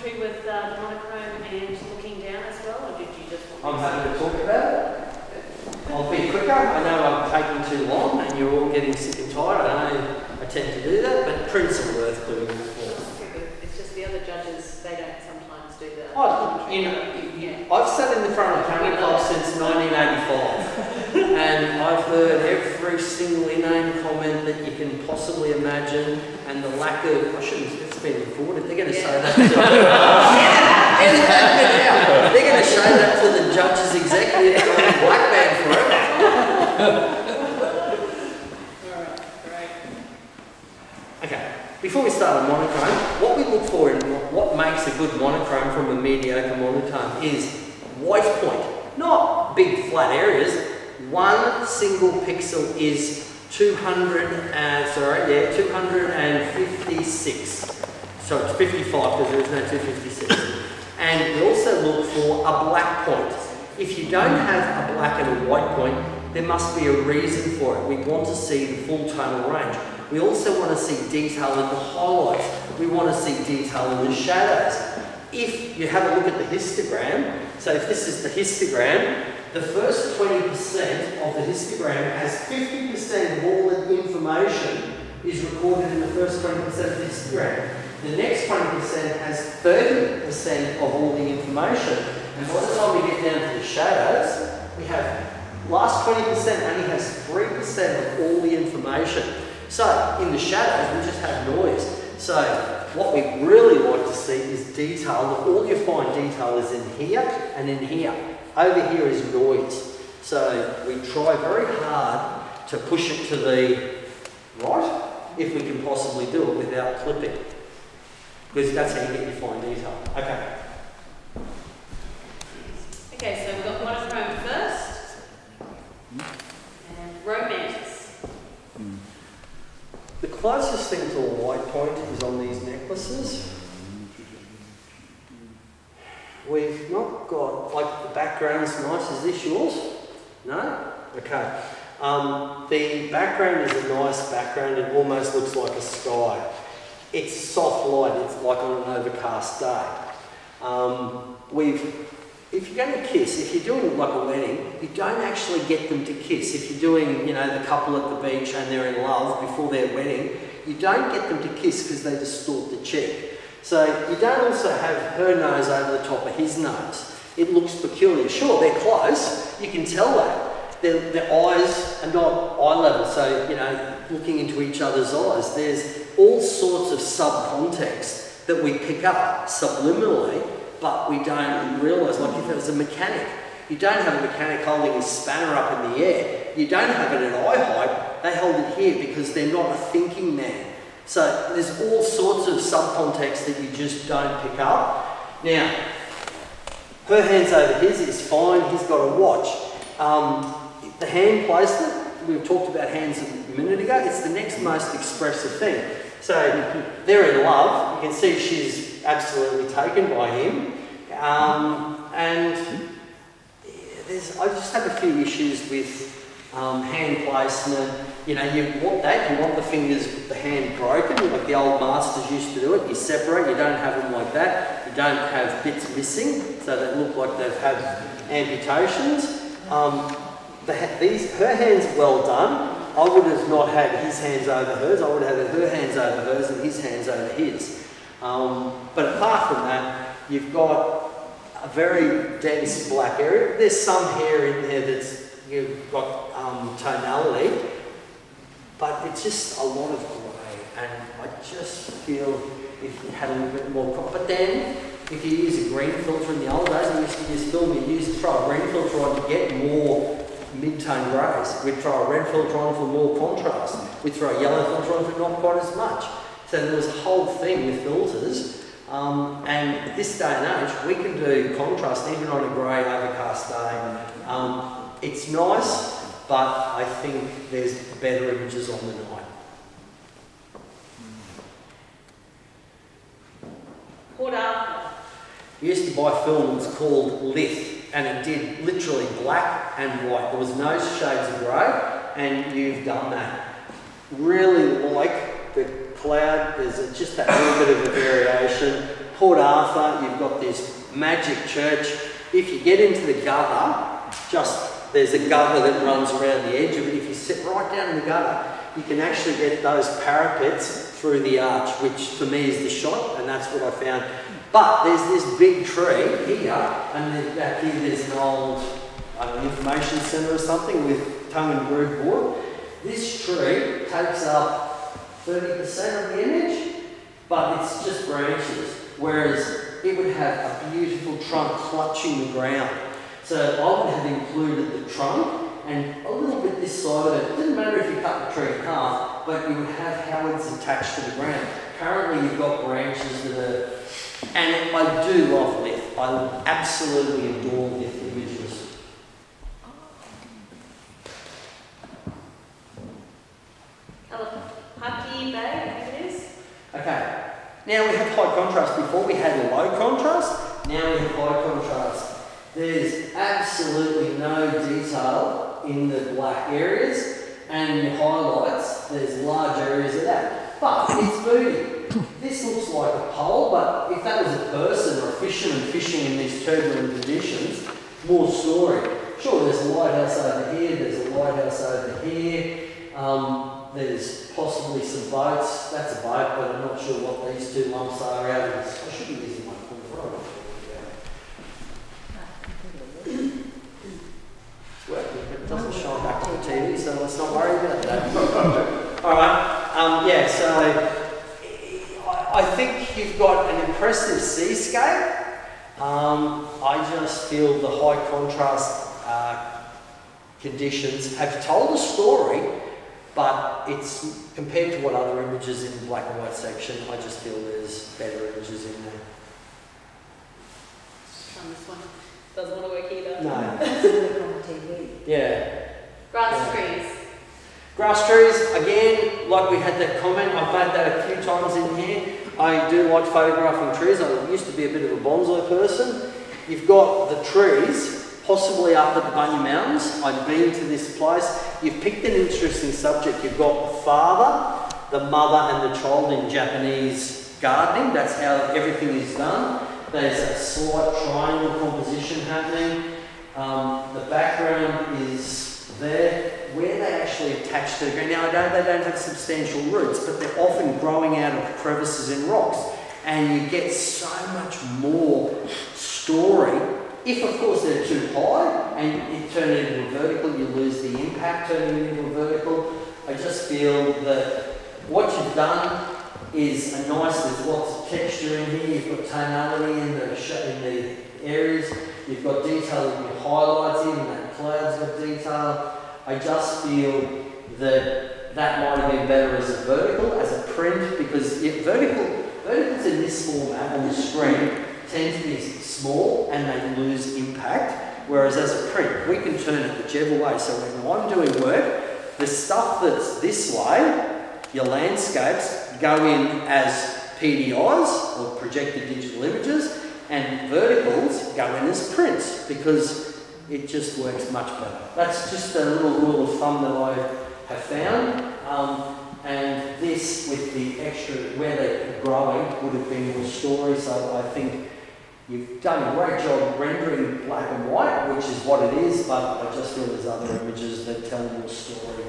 commentary with monochrome and looking down as well, or did you just want I'm happy to talk about it. I'll be quicker. I know I'm taking too long and you're all getting sick and tired. I know I tend to do that, but prints are worth doing it for. It's just the other judges, they don't sometimes do that. Oh, you know, I've sat in the front of the Camera Club since 1985 and I've heard every single inane comment that you can possibly imagine, and the lack of, I shouldn't, it's been recorded, they're going to say that to they're going to show that to the judge's executive on Black Band forever. Alright, great. Okay, before we start on monochrome, what we look for in what makes a good monochrome from a mediocre monochrome is white point, not big flat areas. One single pixel is 256. So it's 55 because there is no 256. And we also look for a black point. If you don't have a black and a white point, there must be a reason for it. We want to see the full tonal range. We also want to see detail in the highlights. We want to see detail in the shadows. If you have a look at the histogram, so if this is the histogram, the first 20% of the histogram has 50% of all the information is recorded in the first 20% of the histogram. The next 20% has 30% of all the information. And by the time we get down to the shadows, we have last 20% only has 3% of all the information. So in the shadows, we just have noise. So what we really like to see is detail. All your fine detail is in here and in here. Over here is noise. So we try very hard to push it to the right, if we can possibly do it without clipping. Because that's how you get your fine detail. Okay. Okay, so we've got monochrome first, and romance. The closest thing to a white point is on these necklaces. We've not got, like, the background's nice. Is this yours? No? Okay. The background is a nice background. It almost looks like a sky. It's soft light. It's like on an overcast day. If you're going to kiss, if you're doing like a wedding, you don't actually get them to kiss. If you're doing, you know, the couple at the beach and they're in love before their wedding, you don't get them to kiss because they distort the cheek. So you don't also have her nose over the top of his nose. It looks peculiar. Sure, they're close. You can tell that. Their eyes are not eye level, so, you know, looking into each other's eyes. There's all sorts of subcontext that we pick up subliminally, but we don't realise. Like if it was a mechanic, you don't have a mechanic holding his spanner up in the air. You don't have it at eye height. They hold it here because they're not a thinking man. So there's all sorts of subcontext that you just don't pick up. Now, her hands over his is fine. He's got a watch. The hand placement, we talked about hands a minute ago, it's the next most expressive thing. So they're in love. You can see she's absolutely taken by him. And I just have a few issues with hand placement. You know, you want that, you want the fingers, the hand broken, like the old masters used to do it. You separate, you don't have them like that. You don't have bits missing, so they look like they've had amputations. Her hands well done. I would have not had his hands over hers. I would have had her hands over hers and his hands over his. But apart from that, you've got a very dense black area. There's some hair in there that's you've got tonality, but it's just a lot of grey. And I just feel if you had a little bit more. But then, if you use a green filter in the old days, we used to use film, you throw a green filter on to get more mid-tone greys. We'd throw a red filter on for more contrast. We'd throw a yellow filter on for not quite as much. So there was a whole thing with filters. And at this day and age, we can do contrast even on a grey overcast day. It's nice, but I think there's better images on the night. Port Arthur. We used to buy film, it was called Lith, and it did literally black and white. There was no shades of grey, and you've done that. Really like the cloud, there's just that little bit of a variation. Port Arthur, you've got this magic church. If you get into the gutter, there's a gutter that runs around the edge of it. If you sit right down in the gutter, you can actually get those parapets through the arch, which for me is the shot, and that's what I found. But there's this big tree here, and then back here there's an old information centre or something with tongue and groove board. This tree takes up 30% of the image, but it's just branches, whereas it would have a beautiful trunk clutching the ground. So I would have included the trunk and a little bit this side of it. It didn't matter if you cut the tree in half, but you would have how it's attached to the ground. Currently you've got branches that are, and I do love Lith. I absolutely adore Lith images. Kalapaki Bay, I think it is. Okay, now we have high contrast. Before we had low contrast, now we have high contrast. There's absolutely no detail in the black areas, and in the highlights, there's large areas of that. But it's moody. This looks like a pole, but if that was a person or a fisherman fishing in these turbulent conditions, more story. Sure, there's a lighthouse over here, there's a lighthouse over here, there's possibly some boats. That's a boat, but I'm not sure what these two lumps are out of this. I should be using my phone. It's working, but it doesn't shine back on the TV, so let's not worry about that. Alright, yeah, so I think you've got an impressive seascape. I just feel the high contrast conditions have told a story, but it's compared to what other images in the black and white section, I just feel there's better images in there. On this one. Doesn't want to work either. No. Doesn't work on TV. Yeah. Grass trees. Grass trees, again, like we had that comment, I've made that a few times in here. I do like photographing trees. I used to be a bit of a bonsai person. You've got the trees, possibly up at the Bunya Mountains. I've been to this place. You've picked an interesting subject. You've got the father, the mother and the child in Japanese gardening. That's how everything is done. There's a slight triangle composition happening. The background is there. Where they actually attach to the ground. Now, I know they don't have substantial roots, but they're often growing out of crevices in rocks. And you get so much more story. If, of course, they're too high and you turn it into a vertical, you lose the impact turning it into a vertical. I just feel that what you've done is a nice, there's lots of texture in here, you've got tonality in the areas, you've got detail in your highlights, even that cloud's got detail. I just feel that that might have been better as a vertical, as a print, because verticals in this format on the screen tend to be small and they lose impact, whereas as a print, we can turn it whichever way. So when I'm doing work, the stuff that's this way, your landscapes, go in as PDIs, or projected digital images, and verticals go in as prints, because it just works much better. That's just a little rule of thumb that I have found. And this, with the extra, where they're growing, would have been more story, so I think you've done a great job rendering black and white, which is what it is, but I just feel there's other images that tell more story.